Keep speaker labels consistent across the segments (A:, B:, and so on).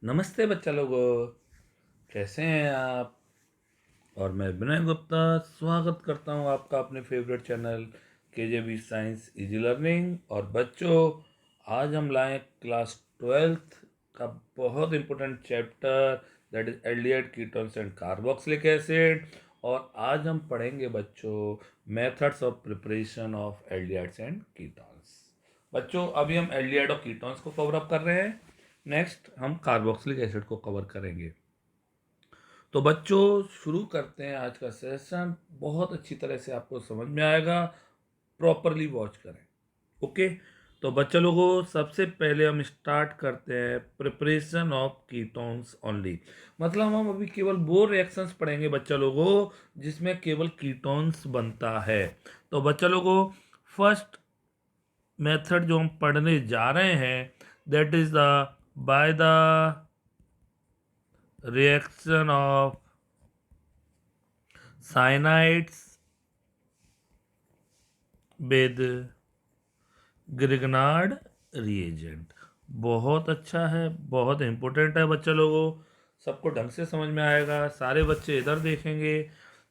A: नमस्ते बच्चा लोगों, कैसे हैं आप? और मैं विनय गुप्ता स्वागत करता हूं आपका अपने favourite channel KJB science easy learning. और बच्चों, आज हम लाए क्लास 12th का बहुत important chapter, that is aldehyde ketones and carboxylic acid. और आज हम पढ़ेंगे बच्चों methods of preparation of aldehydes and ketones. बच्चों, अभी हम एल्डिहाइड और कीटोन्स को कवर अप कर रहे हैं। नेक्स्ट हम कार्बोक्सिलिक एसिड को कवर करेंगे। तो बच्चों, शुरू करते हैं आज का सेशन। बहुत अच्छी तरह से आपको समझ में आएगा, प्रॉपरली वॉच करें। ओके, तो बच्चा लोगों, सबसे पहले हम स्टार्ट करते हैं प्रिपरेशन ऑफ कीटोन्स ओनली। मतलब हम अभी केवल वो रिएक्शंस पढ़ेंगे बच्चा लोगों जिसमें केवल कीटोन्स बनता है। तो बच्चा लोगों, फर्स्ट मेथड जो हम पढ़ने जा रहे हैं, that is the by the reaction of cyanides with Grignard reagent. बहुत अच्छा है, बहुत इंपॉर्टेंट है बच्चा लोगों, सबको ढंग से समझ में आएगा। सारे बच्चे इधर देखेंगे।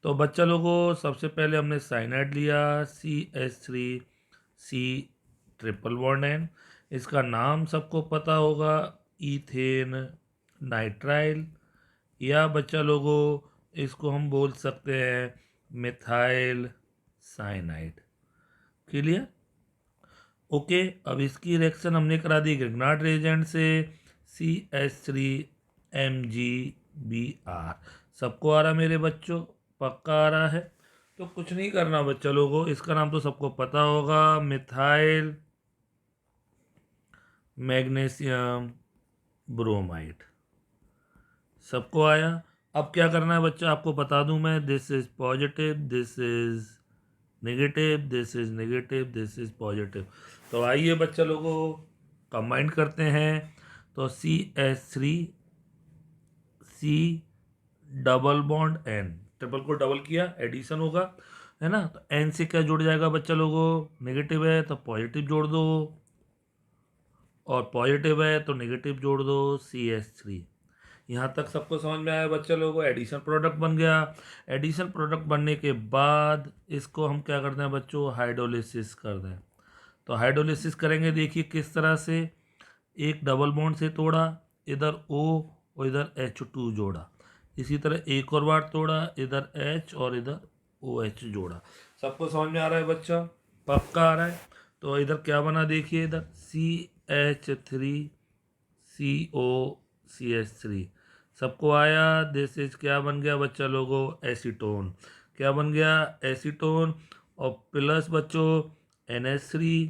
A: तो बच्चा लोगों, सबसे पहले हमने साइनाइड लिया, CH3C ट्रिपल बॉन्ड एन। इसका नाम सबको पता होगा, इथेन नाइट्राइल, या बच्चा लोगों इसको हम बोल सकते हैं मिथाइल साइनाइड। क्लियर? ओके, अब इसकी रिएक्शन हमने करा दी ग्रिग्नार्ड रिएजेंट से, CH3MgBr। सबको आ रहा मेरे बच्चों? पक्का आ रहा है? तो कुछ नहीं करना बच्चा लोगों, इसका नाम तो सबको पता होगा, मिथाइल मैग्नीशियम ब्रोमाइड। सबको आया? अब क्या करना है बच्चा, आपको बता दूं मैं, this is positive, this is negative, this is negative, this is positive. तो आइए बच्चा लोगों कंबाइन करते हैं। तो CH3C double bond N, triple को डबल किया, एडिशन होगा, है ना? तो N से क्या जुड़ जाएगा बच्चा लोगों? नेगेटिव है तो पॉजिटिव जोड़ दो, और पॉजिटिव है तो नेगेटिव जोड़ दो, CH3। यहाँ तक सबको समझ में आया बच्चे लोगों? एडिशन प्रोडक्ट बन गया। एडिशन प्रोडक्ट बनने के बाद इसको हम क्या करते हैं बच्चों? हाइड्रोलिसिस कर दें। तो हाइड्रोलिसिस करेंगे, देखिए किस तरह से। एक डबल बॉन्ड से तोड़ा, इधर O और इधर H2 जोड़ा। इसी तरह एक और बार तोड़ा, इधर H और इधर OH जोड़ा। सबको समझ में आ रहा है बच्चा? पक्का आ रहा है? तो इधर क्या बना देखिए, इधर CH3CO CH3। सबको आया? दिस इज क्या बन गया बच्चा लोगों? एसीटोन। क्या बन गया? एसीटोन। और प्लस बच्चों NH3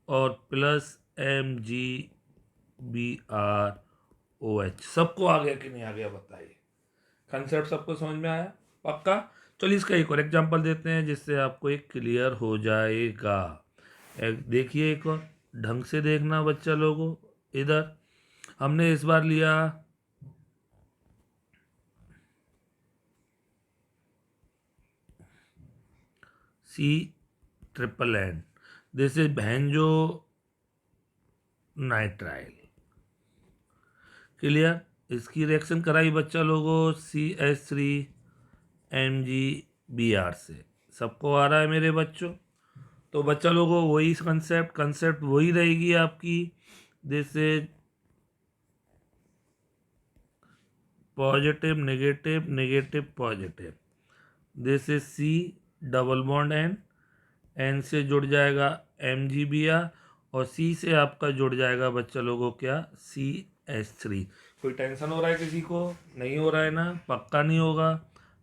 A: और प्लस MgBrOH। सबको आ गया कि नहीं आ गया बताइए? कंसेप्ट सबको समझ में आया? पक्का? चलिए इसका एक और एग्जांपल देते हैं जिससे आपको एक क्लियर हो जाएगा। देखिए एक और, ढंग से देखना बच्चा लोगों। इधर हमने इस बार लिया C triple N, this is benzonitrile. Clear? इसकी रिएक्शन कराई बच्चा लोगों CH3MgBr से। सबको आ रहा है मेरे बच्चों? तो बच्चा लोगों वही कंसेप्ट वही रहेगी आपकी। This is positive negative negative positive. This is C double bond N से जुड़ जाएगा MgBr, और C से आपका जुड़ जाएगा बच्चा लोगों क्या? CH3। कोई टेंशन हो रहा है किसी को? नहीं हो रहा है ना? पक्का नहीं होगा।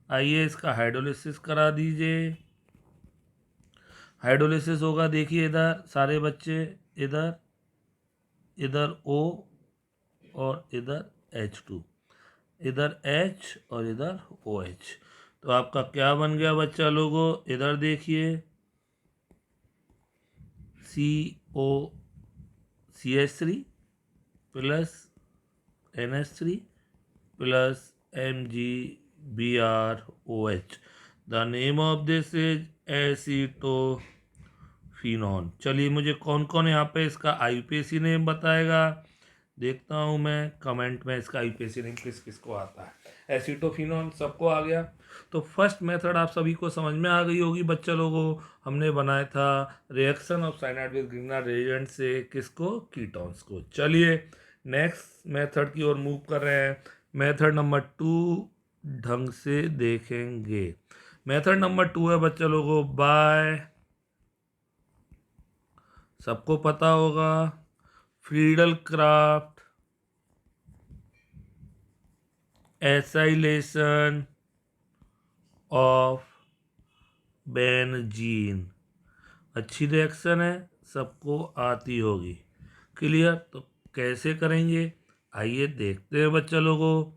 A: आइए इसका हाइड्रोलिसिस करा दीजिए। हाइड्रोलिसिस होगा, देखिए इधर सारे बच्चे, इधर इधर O और इधर H2, इधर H और इधर OH। तो आपका क्या बन गया बच्चा लोगों? इधर देखिए COCH3 plus NH3 plus MgBrOH। The name of this is acetophenone. चलिए मुझे कौन कौन यहाँ पे इसका IUPAC नेम बताएगा? देखता हूँ मैं कमेंट में इसका आईयूपीएसी रैंक किस किस को आता है। एसीटोफिनॉन सबको आ गया। तो फर्स्ट मेथड आप सभी को समझ में आ गई होगी बच्चा लोगों। हमने बनाया था reaction of cyanide with Grignard reagent से किसको, कीटोन्स को। चलिए नेक्स्ट मेथड की ओर मूव कर रहे हैं। मेथड नंबर 2 ढंग से देखेंगे। मेथड नंबर 2 है बच्चा लोगों बाय, सबको पता होगा, Friedel Crafts acylation of benzene. अच्छी रिएक्शन है, सबको आती होगी। क्लियर? तो कैसे करेंगे आइए देखते हैं बच्चा लोगों।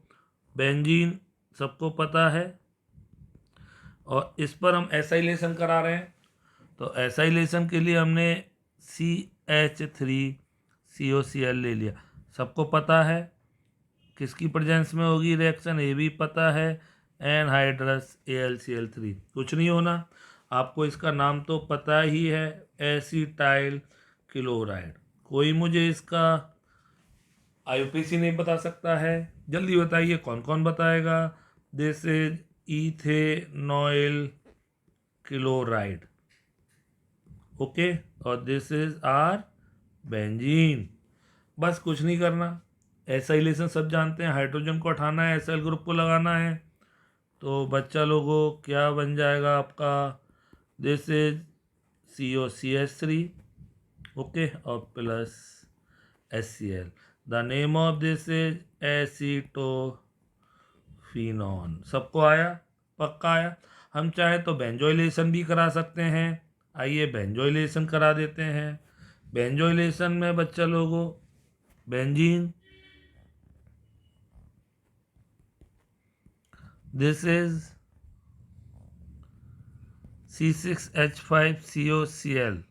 A: बेंजीन सबको पता है और इस पर हम एसाइलेशन करा रहे हैं। तो एसाइलेशन के लिए हमने CH3COCl ले लिया। सबको पता है किसकी प्रेजेंस में होगी रिएक्शन, ये भी पता है, एनहाइड्रस AlCl3। कुछ नहीं होना, आपको इसका नाम तो पता ही है, एसीटाइल क्लोराइड। कोई मुझे इसका आईयूपीएसी नहीं बता सकता है? जल्दी बताइए, कौन कौन बताएगा? This is ethanoyl chloride, okay, और दिस इज आर बेंजीन। बस कुछ नहीं करना, एसाइलेशन सब जानते हैं, हाइड्रोजन को हटाना है, एसाइल ग्रुप को लगाना है। तो बच्चा लोगों क्या बन जाएगा आपका, दिस इज COCH3, ओके, और plus HCl। The name of this is acetophenone. सबको आया? पक्का आया। हम चाहे तो बेंजोइलेशन भी करा सकते हैं। आइए बेंजोइलेशन करा देते हैं। बेंजोइलेशन में बच्चा लोगों बेंजीन, दिस इज C6H5COCl।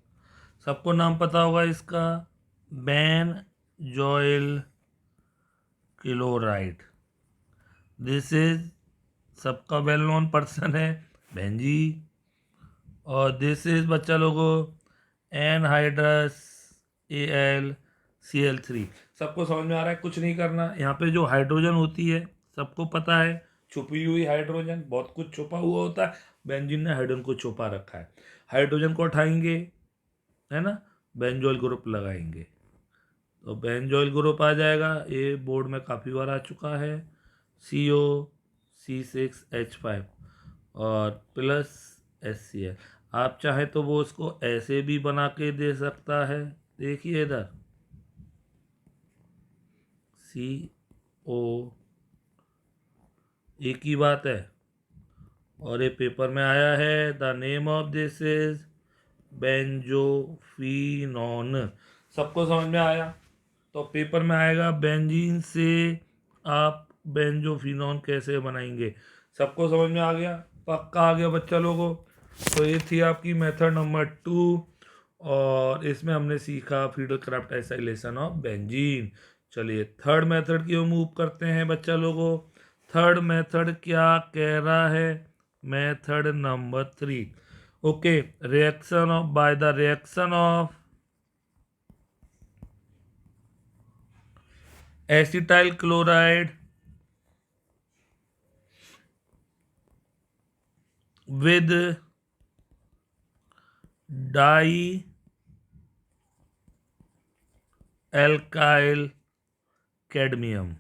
A: सबको नाम पता होगा इसका, बेंजोइल क्लोराइड। दिस इज सबका वेल नोन पर्सन है, बेंजी। और दिस इज बच्चा लोगों एनहाइड्रस AlCl3। सबको समझ में आ रहा है? कुछ नहीं करना। यहाँ पे जो हाइड्रोजन होती है सबको पता है, छुपी हुई हाइड्रोजन, बहुत कुछ छुपा हुआ होता है, बेंजीन ने हाइड्रोजन को छुपा रखा है। हाइड्रोजन को उठाएंगे, है ना, बेंजोइल ग्रुप लगाएंगे तो बेंजोइल ग्रुप आ जाएगा। ये बोर्ड में काफ़ी बार आ चुका है, COC6H5 और प्लस HCl। आप चाहे तो वो उसको ऐसे भी बना के दे सकता है। देखिए इधर CO, एक ही बात है। और ये पेपर में आया है, the name of this is benzophenone. सबको समझ में आया? तो पेपर में आएगा बेंजीन से आप बेंजोफिनॉन कैसे बनाएंगे। सबको समझ में आ गया? पक्का आ गया बच्चा लोगों। तो ये थी आपकी मेथड नंबर 2 और इसमें हमने सीखा Friedel Crafts acylation of benzene. चलिए थर्ड मेथड की ओर मूव करते हैं बच्चा लोगों। थर्ड मेथड क्या कह रहा है? Method number 3, okay, reaction of by the reaction of acetyl chloride with dialkyl cadmium.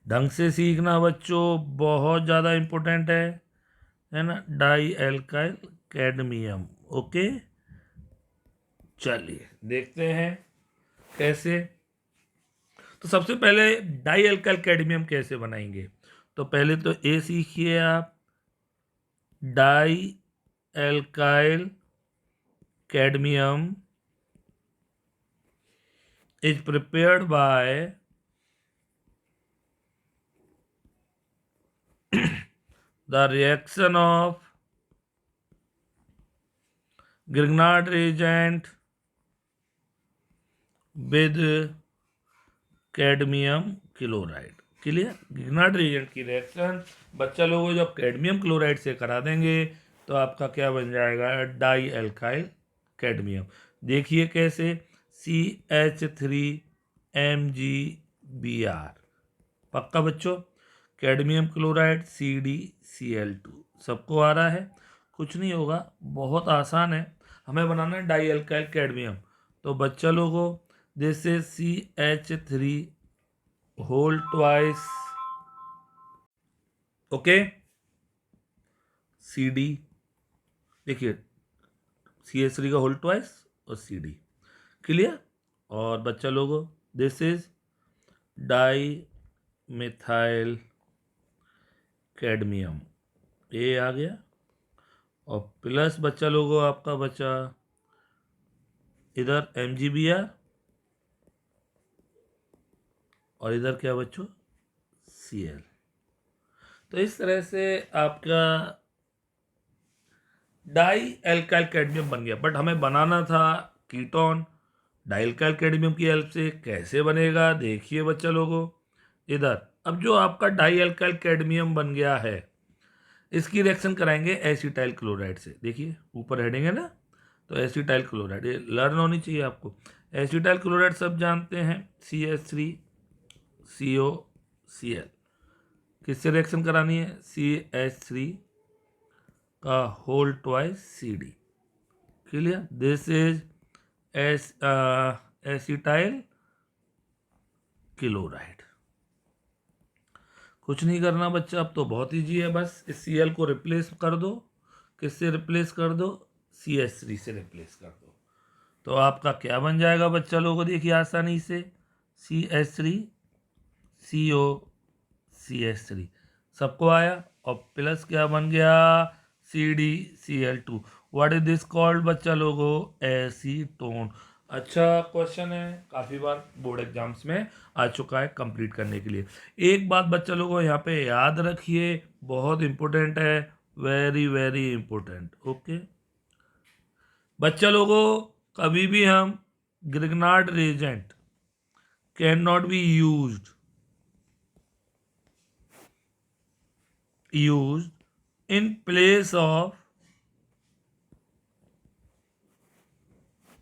A: ढंग से सीखना बच्चों, बहुत ज़्यादा इम्पोर्टेंट है ना, डाई एल्काइल कैडमियम, ओके। चलिए देखते हैं कैसे। तो सबसे पहले डाई एल्काइल कैडमियम कैसे बनाएंगे। तो पहले तो ए सीखिए आप, dialkyl cadmium is prepared by the reaction of Grignard reagent with cadmium chloride. Clear? Grignard reagent की रिएक्शन बच्चा लोगों जब कैडमियम क्लोराइड से करा देंगे तो आपका क्या बन जाएगा, डाई एल्काइल कैडमियम। देखिए कैसे, CH3 MgBr। पक्का बच्चों? कैडमियम क्लोराइड CdCl2 सबको आ रहा है? कुछ नहीं होगा, बहुत आसान है। हमें बनाना है डाई एल्काइल कैडमियम। तो बच्चा लोगों, this is CH3 whole twice, okay, CD, देखिए CH3 का होल ट्वाइस और CD, क्लियर। और बच्चा लोगों, this is dimethyl cadmium, ए आ गया। और प्लस बच्चा लोगों आपका बचा इधर MgBr, और इधर क्या बच्चों? Cl। तो इस तरह से आपका डाई एल्काइल कैडमियम बन गया। बट हमें बनाना था कीटोन। डाई एल्काइल कैडमियम की हेल्प से कैसे बनेगा देखिए बच्चा लोगों। इधर अब जो आपका डाई एल्काइल कैडमियम बन गया है, इसकी रिएक्शन कराएंगे एसिटाइल क्लोराइड से। देखिए ऊपर हेडिंग है ना, तो एसिटाइल क्लोराइड ये लर्न होनी चाहिए आपको। एसिटाइल क्लोराइड सब जानते हैं, CH3COCl। किससे रिएक्शन करानी है? CH3 का whole twice CD, clear. This is acetyl chloride. कुछ नहीं करना बच्चा, अब तो बहुत ईजी है, बस इस Cl को रिप्लेस कर दो। किससे रिप्लेस कर दो? CH3 से रिप्लेस कर दो। तो आपका क्या बन जाएगा बच्चा लोगों? देखिए आसानी से CH3COCH3 सबको आया। और प्लस क्या बन गया? CdCl2। What is this called बच्चा लोगों? एसीटोन। अच्छा क्वेश्चन है, काफी बार बोर्ड एग्जाम्स में आ चुका है कंप्लीट करने के लिए। एक बात बच्चा लोगों यहाँ पे याद रखिए, बहुत इंपॉर्टेंट है, वेरी वेरी इंपॉर्टेंट, ओके। बच्चा लोगों, कभी भी हम Grignard reagent can not be used in place of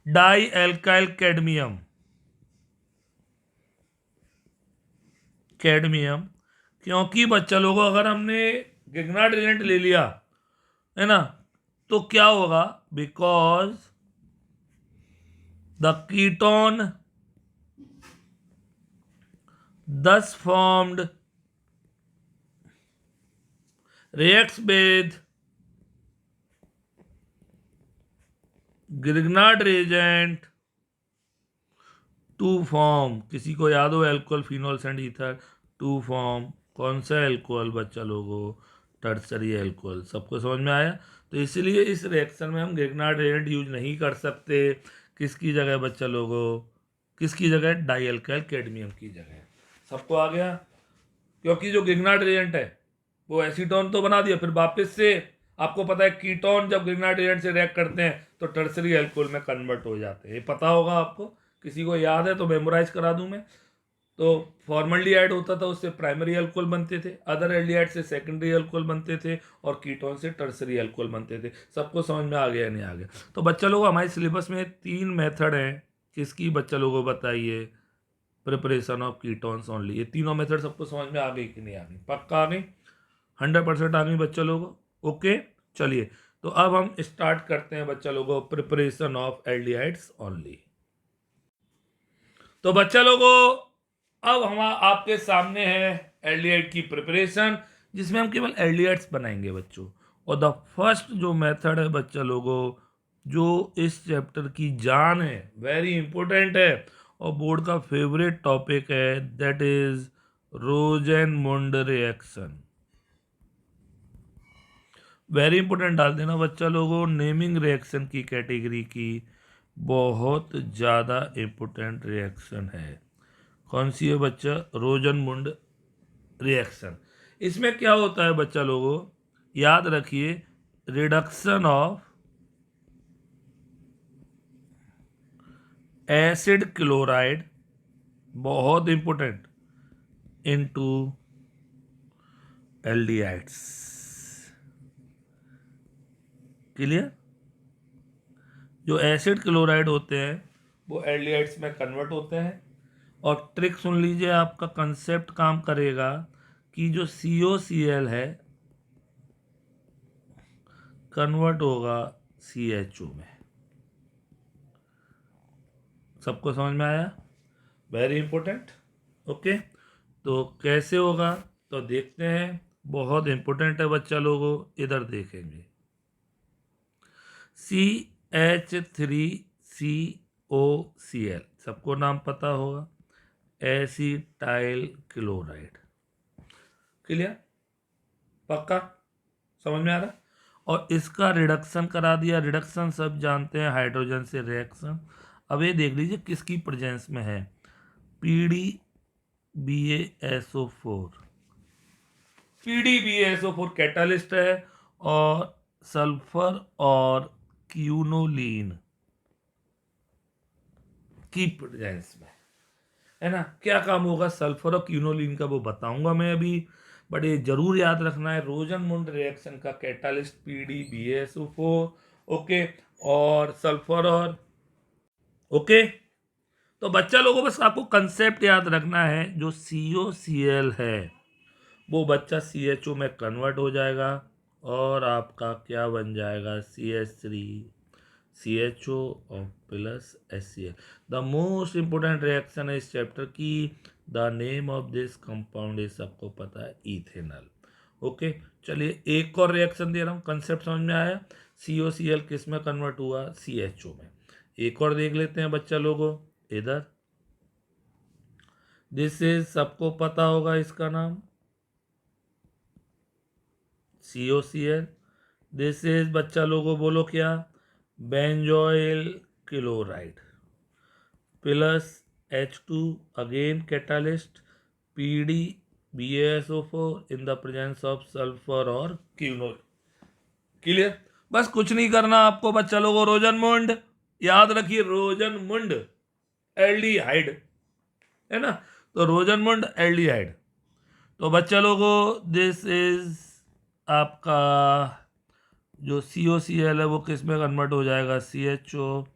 A: dialkyl cadmium. क्योंकि बच्चा लोगों, अगर हमने ग्रिग्नार्ड रिएजेंट ले लिया है ना, तो क्या होगा? Because the ketone thus formed reacts with Grignard reagent to form, किसी को याद हो, alcohol phenol and ether, to form कौन सा एल्कोहल बच्चा लोगों? Tertiary alcohol. सबको समझ में आया? तो इसलिए इस रिएक्शन में हम ग्रिग्नार्ड रिएजेंट यूज नहीं कर सकते। किसकी जगह बच्चा लोगों? किसकी जगह? डाईएल्काइल कैडमियम की जगह। सबको आ गया? क्योंकि जो ग्रिग्नार्ड रिएजेंट है वो एसीटोन तो बना दिया, फिर वापस से आपको पता है कीटोन जब ग्रिग्नार्ड रिएजेंट से रिएक्ट करते हैं तो टर्सरी एल्कोहल में कन्वर्ट हो जाते हैं। ये पता होगा आपको, किसी को याद है तो मेमोराइज करा दूं मैं। तो फॉर्मल्डिहाइड होता था, उससे प्राइमरी अल्कोहल बनते थे, अदर एल्डिहाइड से सेकेंडरी अल्कोहल बनते थे, और कीटोन से टर्सरी अल्कोहल बनते थे। सबको समझ में आ गया या नहीं आ गया? तो बच्चा लोगों, हमारे सिलेबस में 3 मेथड हैं। किसकी बच्चा लोगों बताइए? Preparation of ketones only. ये तीनों मेथड सबको समझ में आ गई कि नहीं आ गई? पक्का आ गई? 100% आ गई बच्चा लोगों? ओके चलिए, तो अब हम स्टार्ट करते हैं बच्चा लोगों प्रिपरेशन ऑफ एल्डिहाइड्स ओनली। तो बच्चा लोगों, अब हम आपके सामने है एल्डिहाइड की प्रिपरेशन, जिसमें हम केवल एल्डिहाइड्स बनाएंगे बच्चों। और द फर्स्ट जो मेथड है बच्चा लोगों, जो इस चैप्टर की जान है, वेरी इंपॉर्टेंट है और बोर्ड का फेवरेट टॉपिक है, that is Rosenmund reaction. Very important डाल देना बच्चा लोगों, नेमिंग रिएक्शन की कैटेगरी की बहुत ज़्यादा इंपॉर्टेंट रिएक्शन है। कौन सी है बच्चा? रोजेनमुंड रिएक्शन। इसमें क्या होता है बच्चा लोगों, याद रखिए, रिडक्शन ऑफ एसिड क्लोराइड, बहुत इंपॉर्टेंट, इनटू एल्डिहाइड्स। क्लियर? जो एसिड क्लोराइड होते हैं वो एल्डिहाइड्स में कन्वर्ट होते हैं, और ट्रिक सुन लीजिए, आपका कंसेप्ट काम करेगा कि जो COCl है कन्वर्ट होगा CHO में। सबको समझ में आया? Very important. ओके, तो कैसे होगा तो देखते हैं, बहुत इंपॉर्टेंट है बच्चा लोगों, इधर देखेंगे। CH3COCl सबको नाम पता होगा, एसिटाइल क्लोराइड। क्लियर? पक्का समझ में आ रहा? और इसका रिडक्शन करा दिया, रिडक्शन सब जानते हैं, हाइड्रोजन से रिएक्शन। अब ये देख लीजिए किसकी प्रेजेंस में है, PDBaSO4। PDBaSO4 कैटालिस्ट है, और सल्फर और क्यूनोलीन की प्रेजेंस में है ना। क्या काम होगा सल्फर और क्यूनोलीन का वो बताऊंगा मैं अभी, बट ये जरूर याद रखना है, रोजनमुंड रिएक्शन का कैटालिस्ट PDBaSO4। ओके, और सल्फर और ओके। तो बच्चा लोगों बस आपको कंसेप्ट याद रखना है, जो COCl है वो बच्चा CHO में कन्वर्ट हो जाएगा, और आपका क्या बन जाएगा, CH3 CHO और plus HCl। The most important reaction है इस चैप्टर की, the name of this compound is, सबको पता है, इथेनॉल। ओके, चलिए एक और रिएक्शन दे रहा हूँ, कंसेप्ट समझ में आया। COCl किस में कन्वर्ट हुआ, CHO में। एक और देख लेते हैं बच्चा लोगों, इधर दिस इज, सबको पता होगा इसका नाम, COCl। दिस इज बच्चा लोगों बोलो क्या, benzoyl chloride plus H2, again catalyst PDBaSO4 in the presence of sulphur और क्यूनोल। क्लियर? बस कुछ नहीं करना आपको बच्चा लोगों, रोजनमुंड याद रखिए, रोजनमुंड एल्डिहाइड है ना, तो रोजनमुंड एल्डिहाइड। तो बच्चा लोगों दिस इज आपका जो COCl है वो किस में कन्वर्ट हो जाएगा, CHO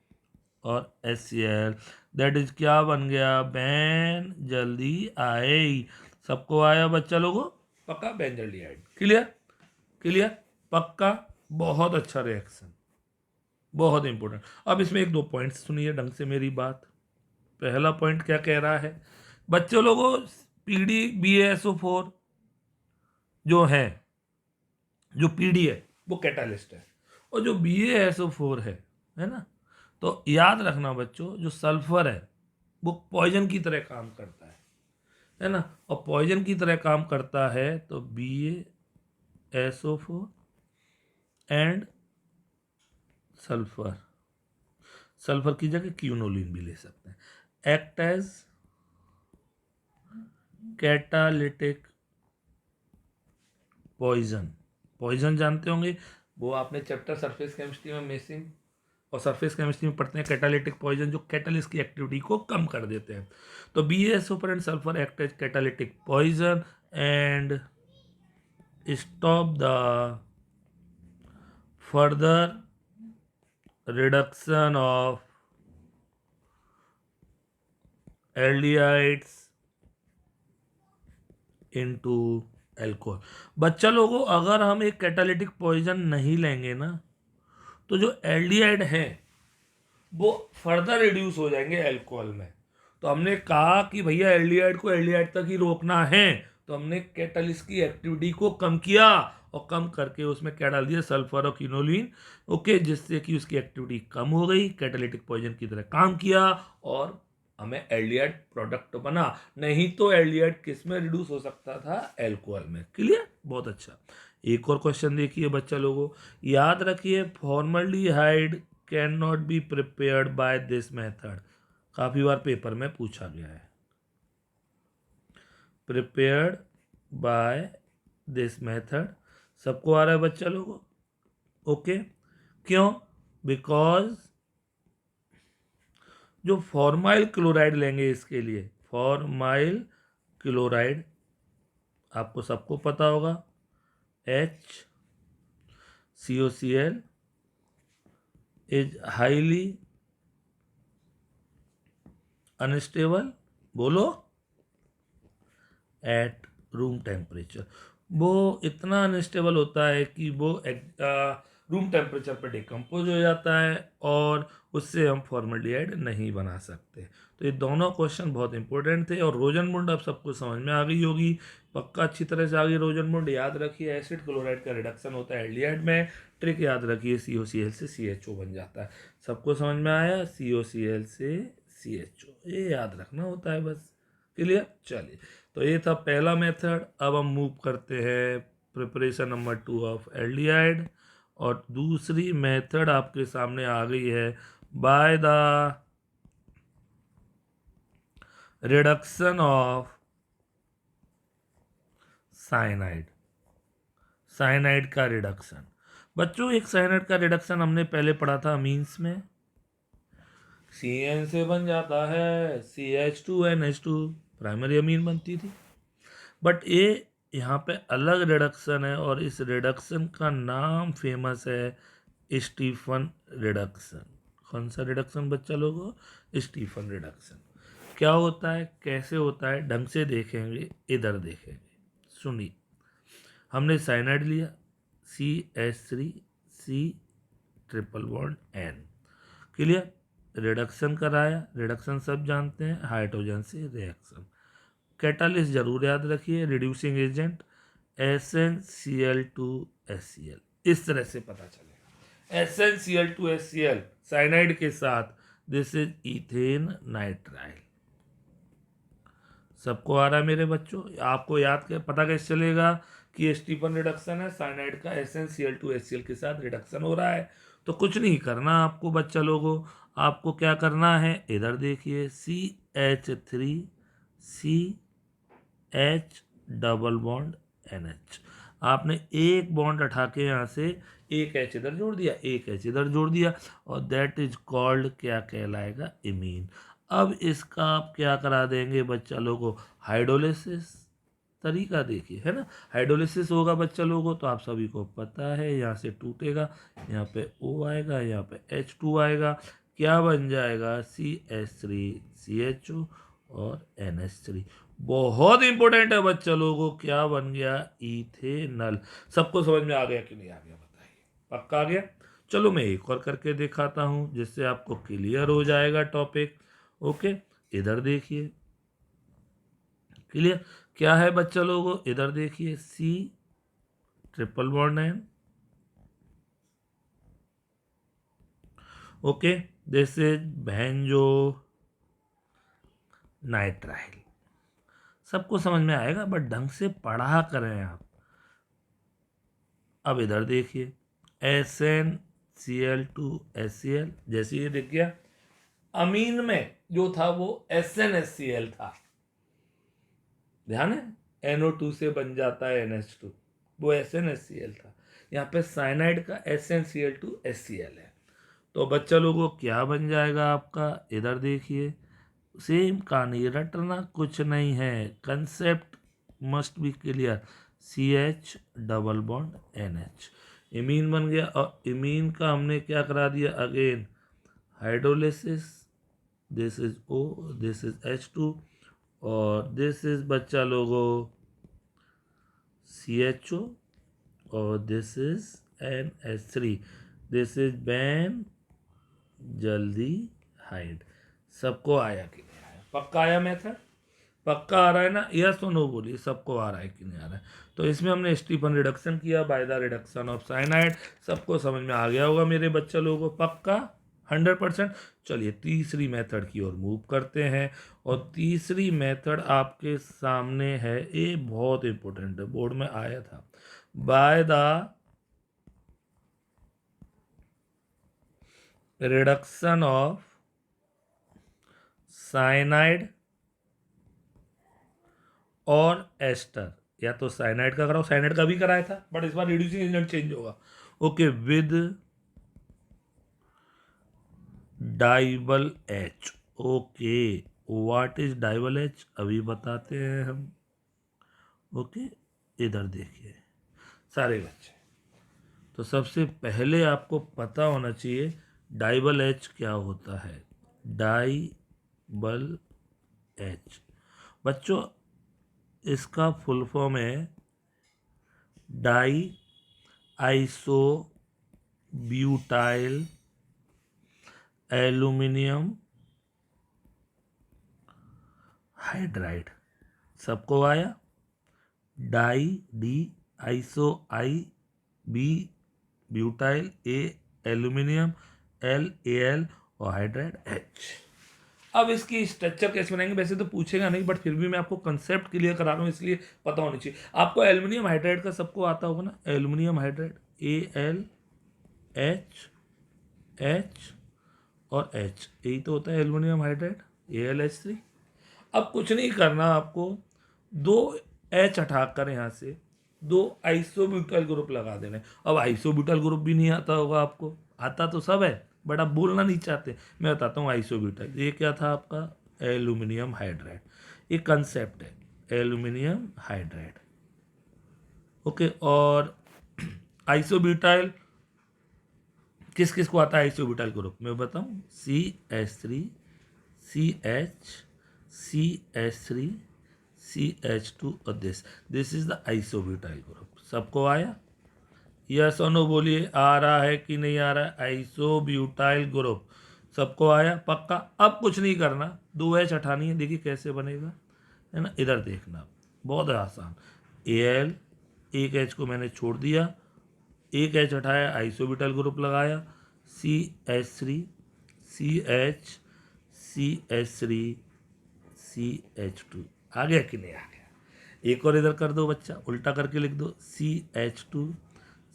A: और HCl, दैट इज क्या बन गया, बेन जल्दी आए। सबको आया बच्चा लोगों? पक्का, बेंजल्डिहाइड। क्लियर? क्लियर? पक्का। बहुत अच्छा रिएक्शन, बहुत इंपॉर्टेंट। अब इसमें एक दो पॉइंट्स सुनिए ढंग से मेरी बात। पहला पॉइंट क्या कह रहा है बच्चों लोगों, PDBaSO4 जो है, जो PD है वो कैटालिस्ट है, और जो BaSO4 है ना, तो याद रखना बच्चों, जो सल्फर है वो पॉइजन की तरह काम करता है ना, और पॉइजन की तरह काम करता है, तो BaSO4 एंड सल्फर, सल्फर की जगह क्यूनोलिन भी ले सकते हैं, act as catalytic poison. Poison जानते होंगे, वो आपने चैप्टर सरफेस केमिस्ट्री में मेसिंग और सरफेस केमिस्ट्री में पढ़ते हैं, कैटालिटिक पॉइजन जो कैटलिस्ट की एक्टिविटी को कम कर देते हैं। तो BaSO4 and sulphur act as catalytic poison and stop the further reduction of aldehydes into alcohol. बच्चा लोगों अगर हम एक कैटालिटिक पॉइजन नहीं लेंगे ना, तो जो एल्डिहाइड है वो फर्दर रिड्यूस हो जाएंगे अल्कोहल में। तो हमने कहा कि भैया एल्डिहाइड को एल्डिहाइड तक ही रोकना है, तो हमने कैटालिस्ट की एक्टिविटी को कम किया, और कम करके उसमें क्या डाल दिया, सल्फर और क्विनोलिन। ओके, जिससे कि उसकी एक्टिविटी कम हो गई, कैटालिटिक पॉइजन की तरह काम किया, और हमें एल्डिहाइड प्रोडक्ट बना। नहीं तो एल्डिहाइड किस में रिड्यूस हो सकता था, अल्कोहल में। क्लियर? बहुत अच्छा। एक और क्वेश्चन देखिए बच्चा लोगों, याद रखिए, formaldehyde can not be prepared by this method, काफी बार पेपर में पूछा गया है, प्रिपेयर्ड बाय दिस मेथड। सबको आ रहा है बच्चा लोगों? ओके, क्यों? बिकॉज जो फॉर्माइल क्लोराइड लेंगे इसके लिए, फॉर्माइल क्लोराइड आपको सबको पता होगा, HCOCl इज हाईली अनस्टेबल बोलो, एट रूम टेम्परेचर। वो इतना अनस्टेबल होता है कि वो रूम टेम्परेचर पर डिकम्पोज हो जाता है और उससे हम फॉर्मल्डिहाइड नहीं बना सकते। तो ये दोनों क्वेश्चन बहुत इंपॉर्टेंट थे। और रोजनबुंड अब सबको समझ में आ गई होगी, पक्का अच्छी तरह से आ गई रोजनबुंड। याद रखिए एसिड क्लोराइड का रिडक्शन होता है एल्डिहाइड में। ट्रिक याद रखिए, COCl से CHO बन जाता है। सबको समझ में आया, COCl से CHO, ये याद रखना होता है बस। क्लियर? चलिए, तो ये था पहला मेथड। अब हम मूव करते हैं प्रिपरेशन नंबर 2 ऑफ एल्डिहाइड। और दूसरी मेथड आपके सामने आ गई है, by the reduction of cyanide. Cyanide का रिडक्शन, बच्चों एक साइनाइड का रिडक्शन हमने पहले पढ़ा था अमीन्स में। CN से बन जाता है CH2NH2, प्राइमरी अमीन बनती थी। बट ये यहाँ पे अलग रिडक्शन है और इस रिडक्शन का नाम फेमस है स्टीफन रिडक्शन। कौन सा रिडक्शन बच्चा लोगों? Stephen reduction. क्या होता है, कैसे होता है, ढंग से देखेंगे, इधर देखेंगे, सुनिए। हमने साइनाइड लिया, CH3C triple bond N, clear. Reduction कराया, रिडक्शन सब जानते हैं, हाइड्रोजन से रिएक्शन। कैटालिस्ट जरूर याद रखिए, रिड्यूसिंग एजेंट SnCl2HCl। इस तरह से पता चलेगा SnCl2HCl साइनाइड के साथ, दिस इज इथेन नाइट्राइल। सबको आ रहा है मेरे बच्चों? आपको याद कर पता कैसे चलेगा कि स्टीफन रिडक्शन है, साइनाइड का SnCl2HCl के साथ रिडक्शन हो रहा है? तो कुछ नहीं करना आपको बच्चा लोगों, आपको क्या करना है, इधर देखिए, CH3C H double bond NH। आपने एक बॉन्ड उठा के यहाँ से एक H इधर जोड़ दिया, एक H इधर जोड़ दिया, और दैट इज कॉल्ड, क्या कहलाएगा, इमीन। अब इसका आप क्या करा देंगे बच्चा लोगों, हाइड्रोलिसिस। तरीका देखिए, है ना, हाइड्रोलिसिस होगा बच्चा लोगों, तो आप सभी को पता है, यहाँ से टूटेगा, यहाँ पे O आएगा, यहाँ पे H2 आएगा, क्या बन जाएगा, CH3CHO और NH3। बहुत इंपॉर्टेंट है बच्चा लोगों, क्या बन गया, इथेनल। सबको समझ में आ गया कि नहीं आ गया, बताइए, पक्का आ गया? चलो मैं एक और करके दिखाता हूं जिससे आपको क्लियर हो जाएगा टॉपिक। ओके, इधर देखिए, क्लियर क्या है बच्चा लोगों, इधर देखिए, C triple bond N, okay, this is benzonitrile. सबको समझ में आएगा, बट ढंग से पढ़ा करें आप। अब इधर देखिए, SnCl2HCl, जैसे ये दिख गया, अमीन में जो था वो SnHCl था, ध्यान है, NO2 से बन जाता है NH2, वो SnHCl था। यहाँ पे साइनाइड का SnCl2HCl है। तो बच्चा लोगों क्या बन जाएगा आपका, इधर देखिए, सेम कहानी, रटना कुछ नहीं है, concept must be clear. CH double bond NH, imine बन गया। और इमीन का हमने क्या करा दिया, again hydrolysis, this is O, this is H2, और दिस इज बच्चा लोगो CHO, और this is NH3, this is ban जल्दी हाइड। सबको आया कि नहीं आया, पक्का आया मेथड, पक्का आ रहा है ना, यस तो नो बोलिए, सबको आ रहा है कि नहीं आ रहा है? तो इसमें हमने स्टीफन रिडक्शन किया by the reduction of cyanide. सबको समझ में आ गया होगा मेरे बच्चे लोगों को, पक्का 100%। चलिए तीसरी मेथड की ओर मूव करते हैं। और तीसरी मेथड आपके सामने है, ये बहुत इंपॉर्टेंट है, बोर्ड में आया था, by the reduction of cyanide और एस्टर। या तो साइनाइड का कराओ, साइनाइड का भी कराया था, बट इस बार रिड्यूसिंग एजेंट चेंज होगा। Okay, with DIBAL H. Okay, what is DIBAL H, अभी बताते हैं हम। ओके, इधर देखिए सारे बच्चे, तो सबसे पहले आपको पता होना चाहिए डाइबल एच क्या होता है। DIBAL H. बच्चों इसका फुल फॉर्म है diisobutyl aluminium hydride. सबको आया? Di D, iso I, B butyl, A aluminium, L A L और हाइड्राइड एच। अब इसकी स्ट्रक्चर कैसे बनाएंगे? वैसे तो पूछेगा नहीं, बट फिर भी मैं आपको कंसेप्ट क्लियर करा रहा हूँ, इसलिए पता होनी चाहिए आपको। एल्यूमिनियम हाइड्राइड का सबको आता होगा ना, aluminium hydride A L H H और एच, यही तो होता है एल्यूमिनियम हाइड्राइड AlH3। अब कुछ नहीं करना आपको, दो एच हटाकर यहाँ से दो आइसोब्यूटाइल ग्रुप लगा देने। अब आइसोब्यूटाइल ग्रुप भी नहीं आता होगा आपको, आता तो सब है बट आप बोलना नहीं चाहते। मैं बताता हूँ आइसोब्यूटाइल ये क्या था आपका, एल्यूमिनियम हाइड्राइड। ये कंसेप्ट है एल्यूमिनियम हाइड्राइड, ओके। और आइसोब्यूटाइल किस किस को आता है आइसोब्यूटाइल ग्रुप में बताऊं, CH3 CH CH3 CH2 और this is the isobutyl group. सबको आया? यस और नो बोलिए, आ रहा है कि नहीं आ रहा है? आइसोब्यूटाइल ग्रुप सबको आया पक्का? अब कुछ नहीं करना, 2H हटानी है। देखिए कैसे बनेगा, है ना, इधर देखना, बहुत आसान। Al, एक H को मैंने छोड़ दिया, एक H हटाया, आइसोब्यूटाइल ग्रुप लगाया, CH3 CH CH3 CH2। आ गया कि नहीं आ गया? एक और इधर कर दो बच्चा, उल्टा करके लिख दो, CH2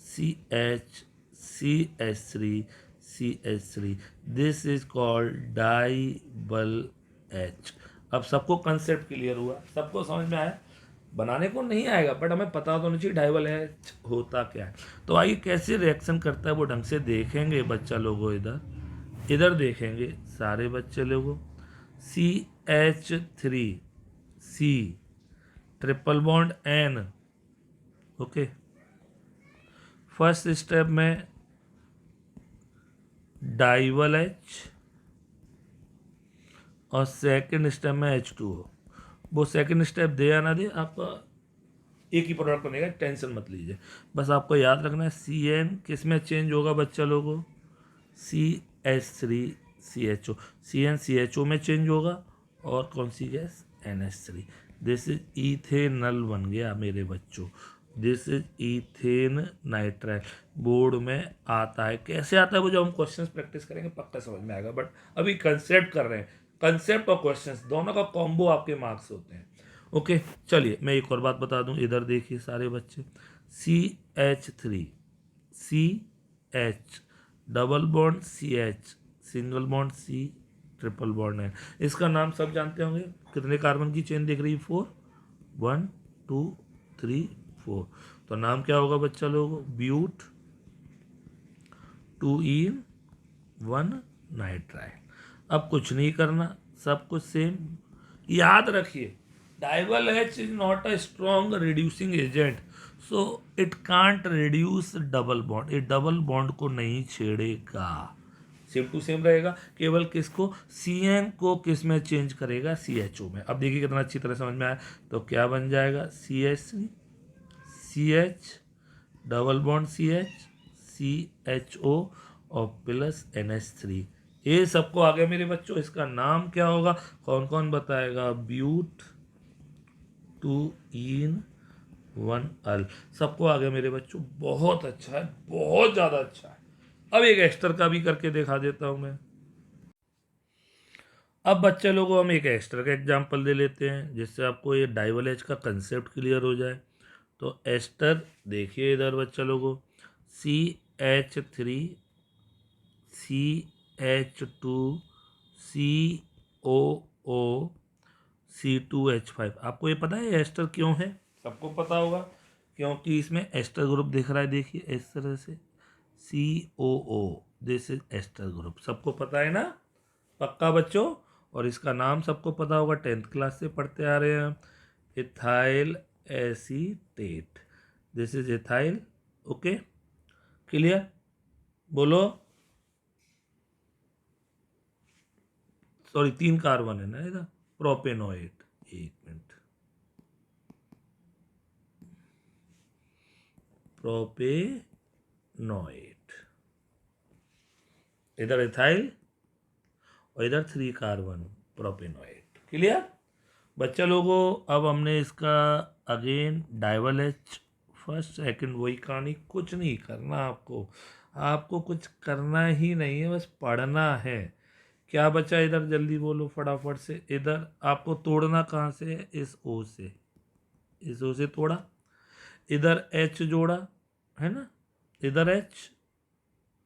A: CH CH3 CH3। This is called DIBAL H। अब सबको कंसेप्ट क्लियर हुआ, सबको समझ में आया? बनाने को नहीं आएगा बट हमें पता तो नहीं चाहिए डाइबल H होता क्या है। तो आइए कैसे रिएक्शन करता है वो ढंग से देखेंगे बच्चा लोगों। इधर इधर देखेंगे सारे बच्चे लोगों। CH3 C triple bond N, okay. First step में डाइबल H और सेकंड स्टेप में H2O। वो सेकंड स्टेप दे या ना दे, आपका एक ही प्रोडक्ट बनेगा, टेंशन मत लीजिए। बस आपको याद रखना है CN किस में चेंज होगा बच्चा लोगों, CH3 CHO। CN CHO में चेंज होगा और कौन सी gas, NH3। This is ethanal बन गया मेरे बच्चों, this is ethane nitrile. Board में आता है, कैसे आता है वो जब हम क्वेश्चंस प्रैक्टिस करेंगे पक्का समझ में आएगा, बट अभी कंसेप्ट कर रहे हैं। कंसेप्ट और क्वेश्चंस दोनों का कॉम्बो आपके मार्क्स होते हैं, ओके। चलिए मैं एक और बात बता दूं, इधर देखिए सारे बच्चे, CH3 CH double bond CH single bond C triple bond है। इसका नाम सब जानते होंगे। कितने कार्बन की चेन दिख रही है, 4, 1 2 3 4। तो नाम क्या होगा बच्चा लोगों, ब्यूट 2 इन 1 नाइट्राइल। अब कुछ नहीं करना, सब कुछ सेम। याद रखिए डाइबल H is not a strong reducing agent, so it can't reduce double bond. ये डबल बॉन्ड को नहीं छेड़ेगा, सेम टू सेम रहेगा। केवल किसको, CN को किस में चेंज करेगा, CHO में। अब देखिए कितना अच्छी तरह समझ में आया। तो क्या बन जाएगा, CH3 CH double bond CH CHO और प्लस NH3। ये सबको आ गया मेरे बच्चों। इसका नाम क्या होगा, कौन कौन बताएगा, ब्यूट 2 इन 1 अल। सबको आ गया मेरे बच्चों, बहुत अच्छा है, बहुत ज़्यादा अच्छा है। अब एक एस्टर का भी करके दिखा देता हूं मैं। अब बच्चे लोगों हम एक एस्टर का एग्जांपल दे लेते हैं जिससे आपको ये डाइबल H का कंसेप्ट क्लियर हो जाए। तो एस्टर देखिए इधर बच्चा लोगों, CH3 CH2 COO C2H5। आपको ये पता है एस्टर क्यों है? सबको पता होगा, क्योंकि इसमें एस्टर ग्रुप दिख रहा है, देखिए इस तरह से COO, this is ester group. सबको पता है ना पक्का बच्चों? और इसका नाम सबको पता होगा, 10th क्लास से पढ़ते आ रहे हैं, ethyl acetate. This is ethyl, okay clear? बोलो, सॉरी 3 कार्बन है ना इधर, प्रोपेनॉइड, एक मिनट, प्रोपेनॉइड, इधर इथाइल और इधर 3 कार्बन, प्रोपेनॉइड। क्लियर बच्चा लोगों? अब हमने इसका again Diavel H, first second वही कहानी, कुछ नहीं करना आपको, आपको कुछ करना ही नहीं है, बस पढ़ना है। क्या बचा इधर, जल्दी बोलो फटाफट से। इधर आपको तोड़ना कहाँ से है, इस ओ से, इस ओ से तोड़ा, इधर एच जोड़ा, है ना, इधर एच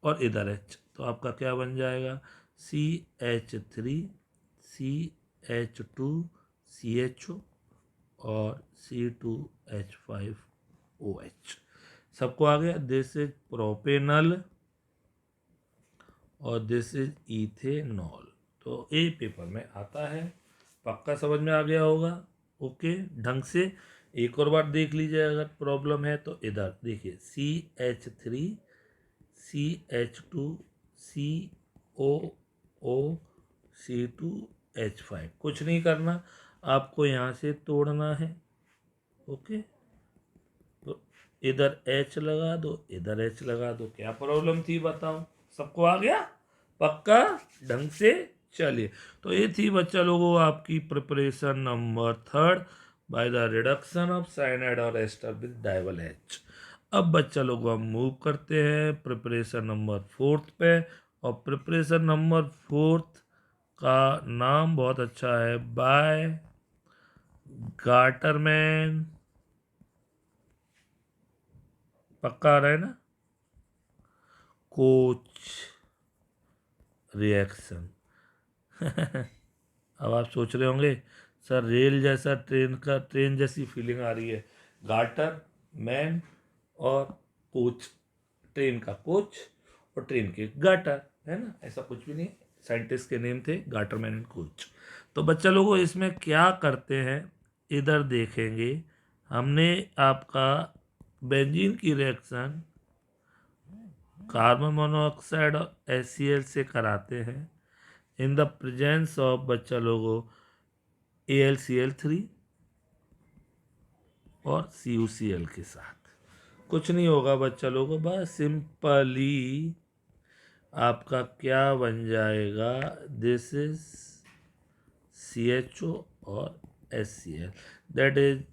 A: और इधर एच, तो आपका क्या बन जाएगा, CH3, CH2, CHO और C2H5OH, सबको आ गया। दिस इज प्रोपेनल और दिस इज इथेनॉल। तो ए पेपर में आता है, पक्का समझ में आ गया होगा। ओके, ढंग से एक और बार देख लीजिए, अगर प्रॉब्लम है तो इधर देखिए, CH3, CH2, COO, C2H5, कुछ नहीं करना, आपको यहाँ से तोड़ना है। ओके, तो इधर H लगा दो, इधर H लगा दो, क्या प्रॉब्लम थी बताओ, सबको आ गया पक्का ढंग से। चलिए, तो ये थी बच्चा लोगों आपकी preparation number 3 by the reduction of cyanide और एस्टर विद डाइवल एच। अब बच्चा लोगों हम मूव करते हैं प्रिपरेशन नंबर 4 पे, और प्रिपरेशन नंबर 4 का नाम बहुत अच्छा है, बाय गाटरमैन, पक्का आ रहा है ना, कोच रिएक्शन। अब आप सोच रहे होंगे सर रेल जैसा, ट्रेन जैसी फीलिंग आ रही है, गाटर मैन और कोच, ट्रेन का कोच और ट्रेन के गाटर, है ना, ऐसा कुछ भी नहीं, साइंटिस्ट के नेम थे गाटर मैन एंड कोच। तो बच्चा लोगों इसमें क्या करते हैं, इधर देखेंगे, हमने आपका बेंजीन की रिएक्शन कार्बन मोनोऑक्साइड और HCl से कराते हैं इन द प्रेजेंस ऑफ बच्चा लोगों AlCl3 और CuCl के साथ। कुछ नहीं होगा बच्चा लोगों, बस सिंपली आपका क्या बन जाएगा, दिस इज CHO और HCl, दैट इज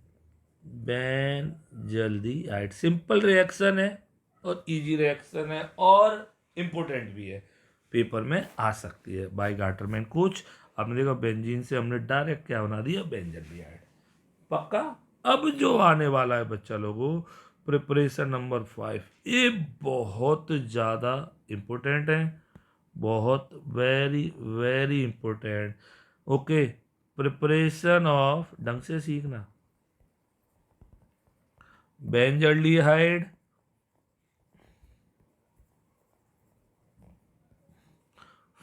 A: बैन जल्दी आइड। सिंपल रिएक्शन है और इजी रिएक्शन है और इम्पोर्टेंट भी है, पेपर में आ सकती है बाय गाटरमैन कोच। आपने देखा बेंजीन से हमने डायरेक्ट क्या बना दिया, बेंजल्डिहाइड, पक्का। अब जो आने वाला है बच्चा लोगों प्रिपरेशन नंबर 5, ये बहुत ज़्यादा इम्पोर्टेंट है, बहुत very very important. Okay, preparation of, ढंग से सीखना, बेंजल्डिहाइड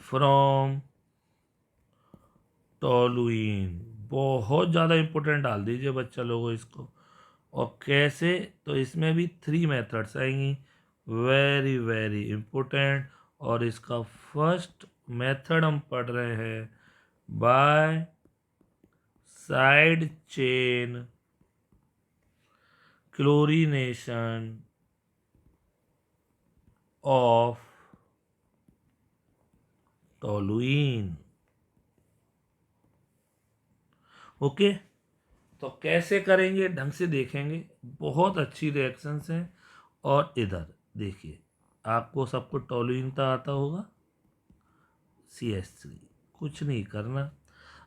A: फ्रॉम टोलुइन, बहुत ज़्यादा इम्पोर्टेंट डाल दीजिए बच्चा लोगों इसको। और कैसे, तो इसमें भी 3 मेथड्स आएंगी, वेरी वेरी इम्पोर्टेंट। और इसका फर्स्ट मेथड हम पढ़ रहे हैं by side chain chlorination of toluene. Okay, तो कैसे करेंगे ढंग से देखेंगे, बहुत अच्छी रिएक्शंस हैं। और इधर देखिए, आपको सबको टोलुइन तो आता होगा, CH3, कुछ नहीं करना।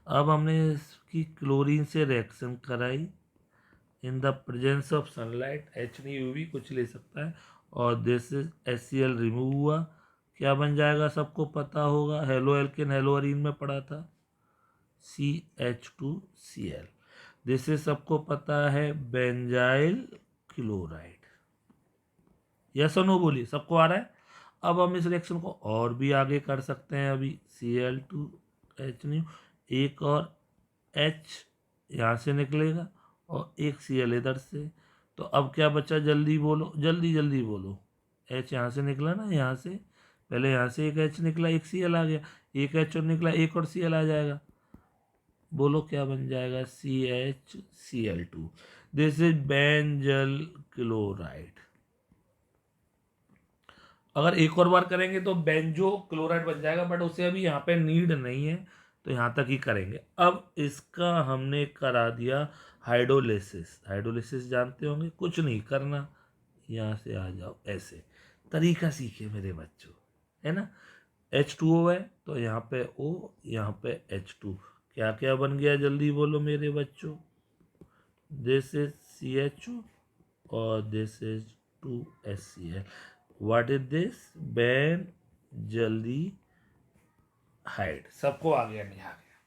A: अब हमने इसकी क्लोरीन से रिएक्शन कराई in the presence of sunlight, H नहीं UV कुछ ले सकता है, और दिस इज HCl रिमूव हुआ, क्या बन जाएगा सबको पता होगा, हेलो एल्केन हेलो अरीन में पड़ा था, CH2Cl। दिस इज सबको पता है बेंजाइल क्लोराइड, यस और नो बोलिए, सबको आ रहा है। अब हम इस रिएक्शन को और भी आगे कर सकते हैं, अभी Cl2H नहीं, एक और H यहाँ से निकलेगा और एक Cl इधर से, तो अब क्या बचा, जल्दी बोलो, जल्दी जल्दी बोलो। H यहाँ से निकला ना, यहाँ से पहले यहाँ से एक H निकला, एक Cl आ गया, एक H और निकला, एक और Cl आ जाएगा, बोलो क्या बन जाएगा, CHCl2। This is benzyl chloride. अगर एक और बार करेंगे तो बेंजो क्लोराइड बन जाएगा, बट उसे अभी यहाँ पे नीड नहीं है, तो यहाँ तक ही करेंगे। अब इसका हमने करा दिया हाइड्रोलिसिस। हाइड्रोलिसिस जानते होंगे, कुछ नहीं करना, यहाँ से आ जाओ, ऐसे तरीका सीखे मेरे बच्चों, है ना। H2O है तो यहाँ पे O, यहाँ पे H2, क्या क्या बन गया जल्दी बोलो मेरे बच्चों। दिस इज CHO और this is 2HCl। What is this, ban जल्दी हाइड। सबको आ गया, नहीं आ गया,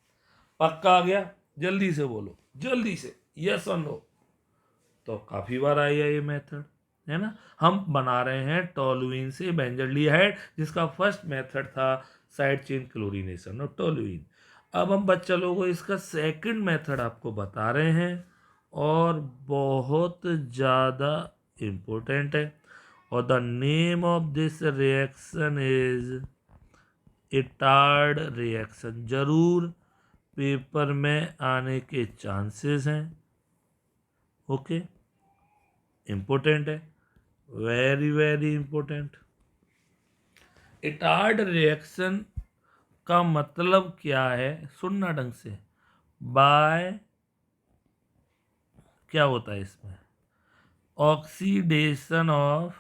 A: पक्का आ गया, जल्दी से बोलो, जल्दी से, यस और नो। तो काफी बार आया ये मेथड, है ना। हम बना रहे हैं टोलुइन से बेंजल्डिहाइड, जिसका फर्स्ट मेथड था साइड चेन क्लोरीनेशन और टोलुइन। अब हम बच्चा लोगों को इसका सेकंड मेथड आपको बता रहे हैं, और बहुत ज़्यादा इम्पोर्टेंट है। और the name of this reaction is Etard reaction. जरूर पेपर में आने के चांसेस हैं, ओके, इम्पोर्टेंट है, very very important. Etard reaction का मतलब क्या है, सुनना ढंग से। बाय, क्या होता है इसमें, oxidation of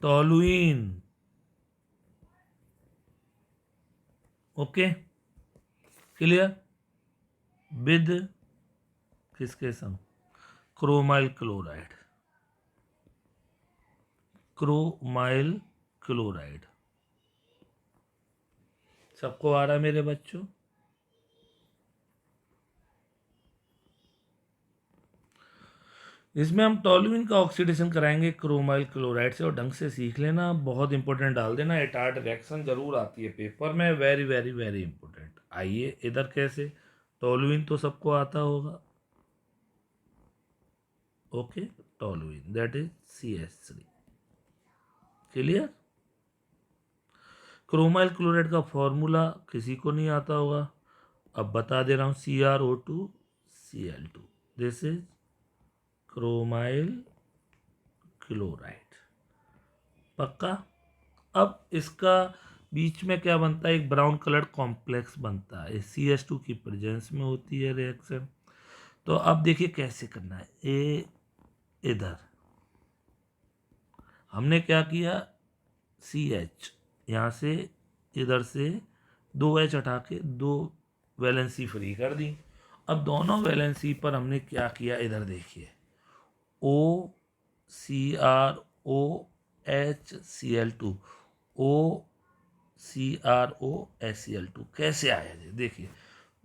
A: toluene, okay, clear, with किसके संग, क्रोमाइल क्लोराइड। क्रोमाइल क्लोराइड सबको आ रहा है मेरे बच्चों। इसमें हम टोलुइन का ऑक्सीडेशन कराएंगे क्रोमाइल क्लोराइड से, और ढंग से सीख लेना, बहुत इंपॉर्टेंट डाल देना। इटार्ड रिएक्शन जरूर आती है पेपर में, वेरी वेरी वेरी इंपॉर्टेंट। आइए इधर कैसे, टोलुइन तो सबको आता होगा, okay, toluene that is CH3, clear. Chromyl chloride का फॉर्मूला किसी को नहीं आता होगा, अब बता दे रहा हूँ, CrO2Cl2, this is chromyl chloride, पक्का। अब इसका बीच में क्या बनता है, एक ब्राउन कलर्ड कॉम्प्लेक्स बनता है, CH2 की प्रेजेंस में होती है रिएक्शन। तो अब देखिए कैसे करना है, इधर हमने क्या किया, CH यहाँ से, इधर से 2H हटा के 2 वैलेंसी फ्री कर दी। अब दोनों वैलेंसी पर हमने क्या किया, इधर देखिए, OCrOHCl2, OCrOHCl2 कैसे आया जी, देखिए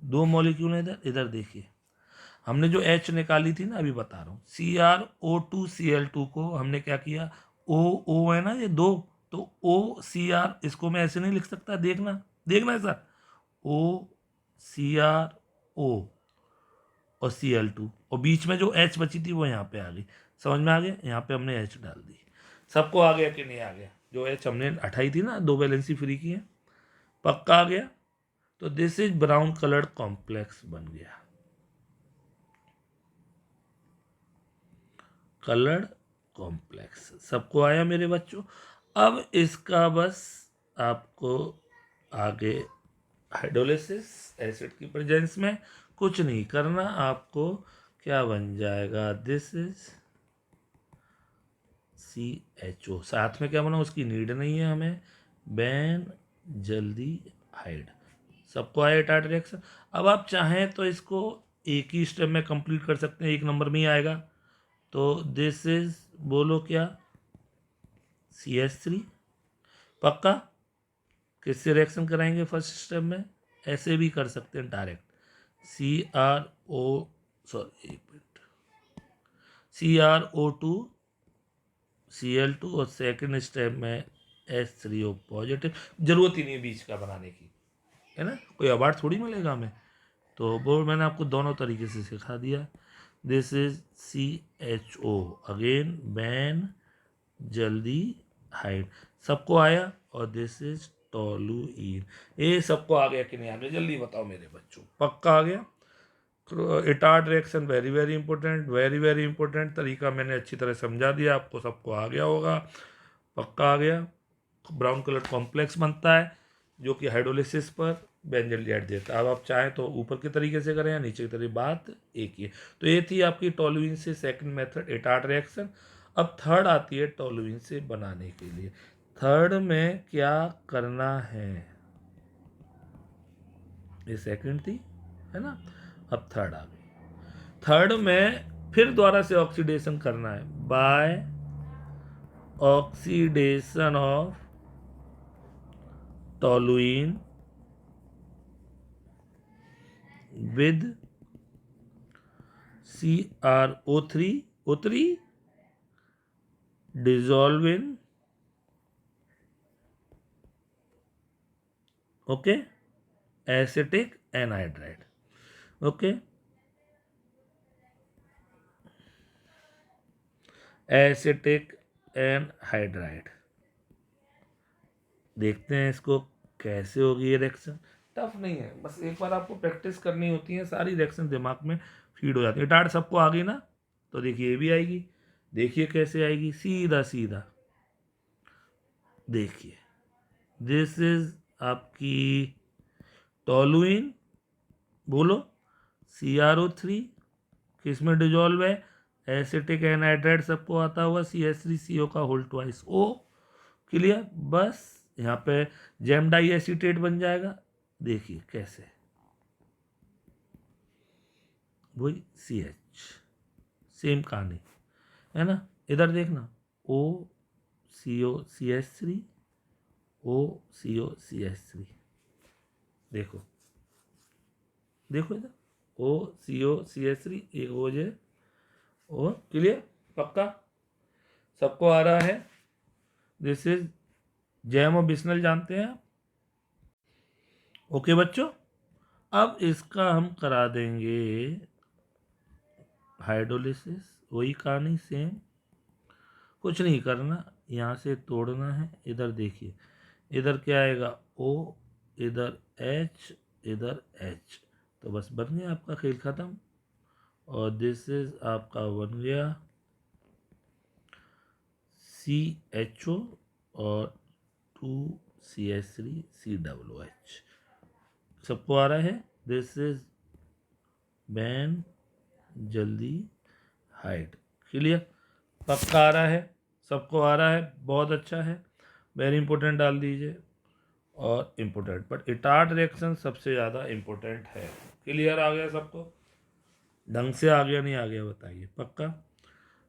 A: 2 मॉलिक्यूल है इधर, इधर देखिए, हमने जो H निकाली थी ना, अभी बता रहा हूँ, CrO2Cl2 को हमने क्या किया, O है ना ये 2, तो OCr, इसको मैं ऐसे नहीं लिख सकता, देखना देखना है सर, OCrO और Cl2, और बीच में जो H बची थी वो यहाँ पे आ गई, समझ में आ गया, यहाँ पे हमने H डाल दी। सबको आ गया कि नहीं आ गया, जो H हमने हटाई थी ना, 2 वैलेंसी फ्री की है, पक्का आ गया। तो this is brown coloured complex बन गया, कलर्ड कॉम्प्लेक्स, सबको आया मेरे बच्चों। अब इसका बस आपको आगे हाइड्रोलिसिस, एसिड की प्रेजेंस में कुछ नहीं करना आपको, क्या बन जाएगा, दिस इज CHO, साथ में क्या बना, उसकी नीड नहीं है हमें, बैन जल्दी हाइड। सबको आया टार्ट रिएक्शन। अब आप चाहें तो इसको एक ही स्टेप में कंप्लीट कर सकते हैं, एक नंबर में ही आएगा। तो दिस इज, बोलो क्या, CH3, पक्का। किससे रिएक्शन कराएंगे फर्स्ट स्टेप में, ऐसे भी कर सकते हैं डायरेक्ट, CrO, सॉरी एक मिनट, CrO2Cl2, और सेकंड स्टेप में H3O पॉजिटिव। जरूरत ही नहीं है बीच का बनाने की, है ना, कोई अवार्ड थोड़ी मिलेगा हमें, तो वो मैंने आपको दोनों तरीके से सिखा दिया। This is CHO, again ban जल्दी हाइड, सबको आया। और दिस इज टोलुइन। ये सबको आ गया कि नहीं आ गया, जल्दी बताओ मेरे बच्चों, पक्का आ गया। Etard reaction very very important, very very important. तरीका मैंने अच्छी तरह समझा दिया आपको, सबको आ गया होगा, पक्का आ गया। ब्राउन कलर कॉम्प्लेक्स बनता है जो कि हाइड्रोलिसिस पर बेंजोइलेट देता है। अब आप चाहें तो ऊपर के तरीके से करें या नीचे की तरीके, बात एक ही है। तो ये थी आपकी टोलुइन से सेकंड मेथड, इटार्ड रिएक्शन। अब थर्ड आती है टोलुइन से बनाने के लिए। थर्ड में क्या करना है, ये सेकंड थी, है ना, अब थर्ड आ गई। थर्ड में फिर दोबारा से ऑक्सीडेशन करना है, by oxidation of toluene with CrO3 O3 dissolve in okay acetic anhydride, okay acetic anhydride। देखते हैं इसको कैसे होगी ये रिएक्शन। टफ नहीं है, बस एक बार आपको प्रैक्टिस करनी होती है, सारी रिएक्शन दिमाग में फीड हो जाती है। टाट सबको आ गई ना, तो देखिए ये भी आएगी, देखिए कैसे आएगी, सीधा सीधा देखिए। दिस इज आपकी टोलुइन, बोलो CrO3 किसमें डिजोल्व है, एसिटिक एनहाइड्राइड, सबको आता हुआ CH3CO का होल ट्वाइस O। क्लियर, बस यहाँ पे जेम डाई एसीटेट बन जाएगा, देखिए कैसे, वही CH, सेम कहानी है ना। इधर देखना OCO OCO देखो देखो इधर OCO एक हो जाए ओ। क्लियर, पक्का सबको आ रहा है। दिस इज जैम और बिस्नल, जानते हैं आप, ओके बच्चों। अब इसका हम करा देंगे हाइड्रोलिसिस, वही कहानी सेम, कुछ नहीं करना, यहाँ से तोड़ना है। इधर देखिए, इधर क्या आएगा O, इधर H, इधर H, तो बस बन गया आपका खेल खत्म। और दिस इज आपका बन गया CHO और 2CH3 COOH, सबको आ रहा है। दिस इज बैन जल्दी हाइड, क्लियर, पक्का आ रहा है, सबको आ रहा है, बहुत अच्छा है। वेरी इंपॉर्टेंट डाल दीजिए, और इम्पोर्टेंट, बट इटार्ड रिएक्शन सबसे ज़्यादा इम्पोर्टेंट है। क्लियर आ गया सबको, ढंग से आ गया नहीं आ गया बताइए, पक्का।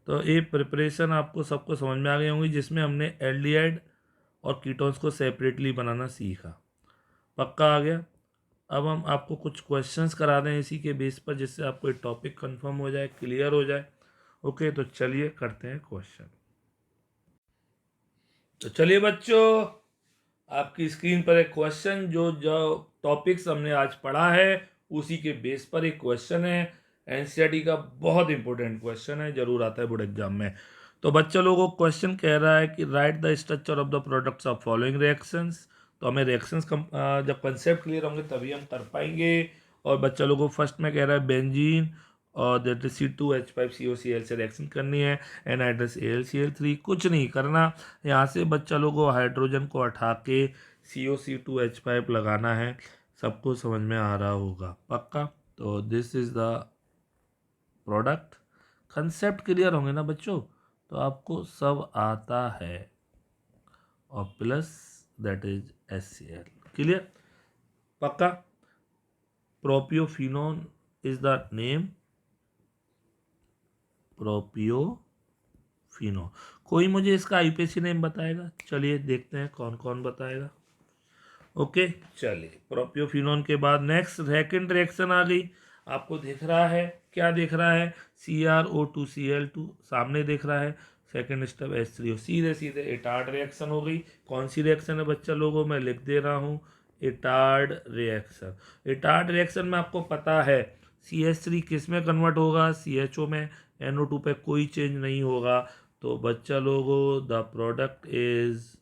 A: तो ये प्रिपरेशन आपको सबको समझ में आ गई होंगी, जिसमें हमने एल्डिहाइड और कीटोन्स को सेपरेटली बनाना सीखा, पक्का आ गया। अब हम आपको कुछ क्वेश्चंस करा दें इसी के बेस पर, जिससे आपको एक टॉपिक कंफर्म हो जाए, क्लियर हो जाए। ओके, तो चलिए करते हैं क्वेश्चन। तो चलिए बच्चों, आपकी स्क्रीन पर एक क्वेश्चन, जो जो टॉपिक्स हमने आज पढ़ा है उसी के बेस पर एक क्वेश्चन है। एनसीईआरटी का बहुत इंपॉर्टेंट क्वेश्चन है, जरूर आता है बोर्ड एग्जाम में। तो बच्चा लोगों को क्वेश्चन कह रहा है कि right the structure of the products of following reactions. तो हमें रिएक्शंस जब कंसेप्ट क्लियर होंगे तभी हम कर पाएंगे। और बच्चा लोगों को फर्स्ट में कह रहा है बेंजीन और दैट इज C2H5COCl से रिएक्शन करनी है, एनहाइड्रस AlCl3, कुछ नहीं करना। यहाँ से बच्चा लोगों को हाइड्रोजन को हटा के COC2H5 लगाना है, सबको समझ में आ रहा होगा, पक्का। तो this is the product, concept clear होंगे ना बच्चों, तो आपको सब आता है। और plus that is HCl, clear, पक्का। प्रोपियोफिनोन इज द नेम, प्रोपियोफिनो। कोई मुझे इसका IPAC नेम बताएगा, चलिए देखते हैं कौन कौन बताएगा। ओके, चलिए प्रोपियोफिनोन के बाद नेक्स्ट सेकंड रिएक्शन आ गई, आपको दिख रहा है, क्या दिख रहा है, CrO2Cl2 सामने दिख रहा है, सेकंड स्टेप H3O, सीधे सीधे इटार्ड रिएक्शन हो गई। कौन सी रिएक्शन है बच्चा लोगों, मैं लिख दे रहा हूँ, इटार्ड रिएक्शन। इटार्ड रिएक्शन में आपको पता है CH3 किस में कन्वर्ट होगा, CHO में, NO2 पे कोई चेंज नहीं होगा। तो बच्चा लोगों द प्रोडक्ट इज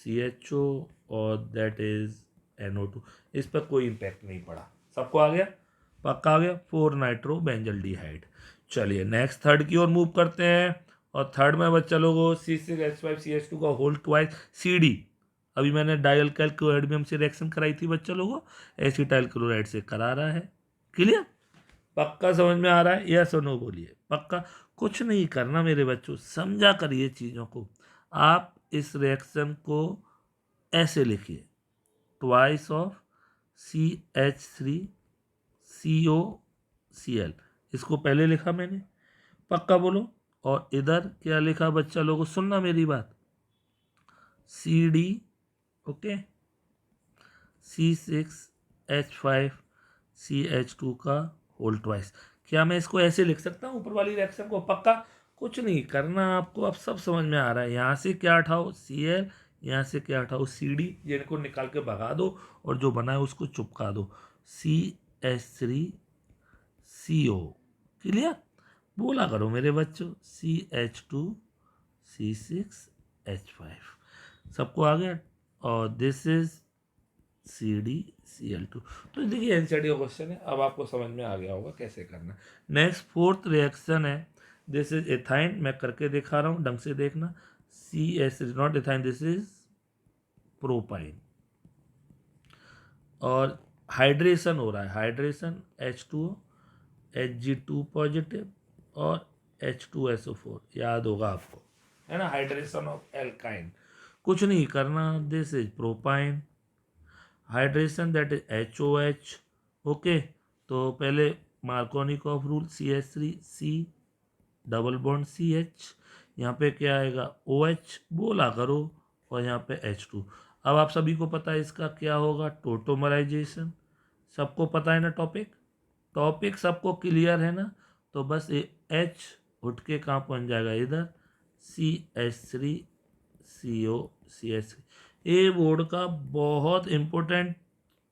A: CHO और दैट इज NO2। इस पर कोई इम्पैक्ट नहीं पड़ा। सबको आ गया? पक्का आ गया। 4 नाइट्रोबेंजल्डिहाइड। चलिए नेक्स्ट थर्ड की ओर मूव करते हैं। और थर्ड में बच्चा लोगों C6H5CH2 का होल ट्वाइस CD। अभी मैंने डायल कैल्क्लोराइड से रिएक्शन कराई थी बच्चा लोगों, एसिटाइल क्लोराइड से करा रहा है। क्लियर? पक्का समझ में आ रहा है? यस और नो बोलिए। पक्का? कुछ नहीं करना मेरे बच्चों, समझा करिए चीज़ों को। आप इस रिएक्शन को ऐसे लिखिए, ट्वाइस ऑफ CH3COCl। इसको पहले लिखा मैंने, पक्का बोलो। और इधर क्या लिखा बच्चा लोगों, सुनना मेरी बात, CD, ओके, C6H5CH2 का होल ट्वाइस। क्या मैं इसको ऐसे लिख सकता हूँ ऊपर वाली रिएक्शन को? पक्का? कुछ नहीं करना आपको, अब सब समझ में आ रहा है। यहाँ से क्या हटाओ Cl, यहाँ से क्या हटाओ CD, जिनको निकाल के भगा दो और जो बना है उसको चिपका दो, CH3CO। क्लियर? बोला करो मेरे बच्चों, CH2C6H5। सबको आ गया? और दिस इज CdCl2। तो देखिए एनसीईआरटी का क्वेश्चन है, अब आपको समझ में आ गया होगा कैसे करना। नेक्स्ट फोर्थ रिएक्शन है, दिस इज एथाइन। मैं करके दिखा रहा हूँ, ढंग से देखना। CS is not ethyne, this is propyne. और हाइड्रेशन हो रहा है, हाइड्रेशन H2O, Hg2 पॉजिटिव और H2SO4, याद होगा आपको, है ना, हाइड्रेशन ऑफ एल्काइन। कुछ नहीं करना, this is propyne. Hydration that is HOH, okay. तो पहले Markovnikov rule, CH3C double bond CH, यहाँ पे क्या आएगा OH, बोला करो, और यहाँ पे H2। अब आप सभी को पता है इसका क्या होगा, टोटोमराइजेशन। सबको पता है ना टॉपिक? टॉपिक सबको क्लियर है ना? तो बस ये H उठ के कहाँ पहुँच जाएगा, इधर CH3CO ये बोर्ड का बहुत इंपॉर्टेंट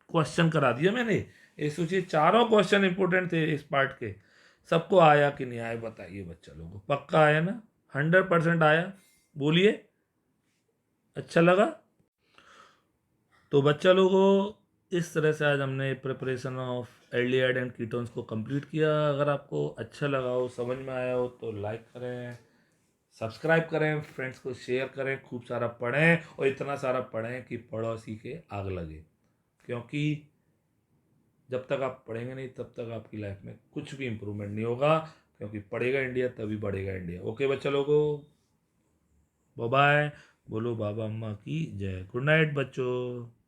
A: क्वेश्चन करा दिया मैंने। ये सोचिए चारों क्वेश्चन इंपॉर्टेंट थे इस पार्ट के। सबको आया कि नहीं आया बताइए बच्चा लोगों को? पक्का आया ना? 100% आया? बोलिए। अच्छा लगा? तो बच्चा लोगों इस तरह से आज हमने preparation of aldehyde and ketones को कंप्लीट किया। अगर आपको अच्छा लगा हो, समझ में आया हो, तो लाइक करें, सब्सक्राइब करें, फ्रेंड्स को शेयर करें, खूब सारा पढ़ें, और इतना सारा पढ़ें कि पड़ोसी के आग लगे। क्योंकि जब तक आप पढ़ेंगे नहीं तब तक आपकी लाइफ में कुछ भी इम्प्रूवमेंट नहीं होगा। क्योंकि पढ़ेगा इंडिया तभी बढ़ेगा इंडिया। ओके बच्चा लोगों, बाय बाय। बोलो बाबा अम्मा की जय। गुड नाइट बच्चों।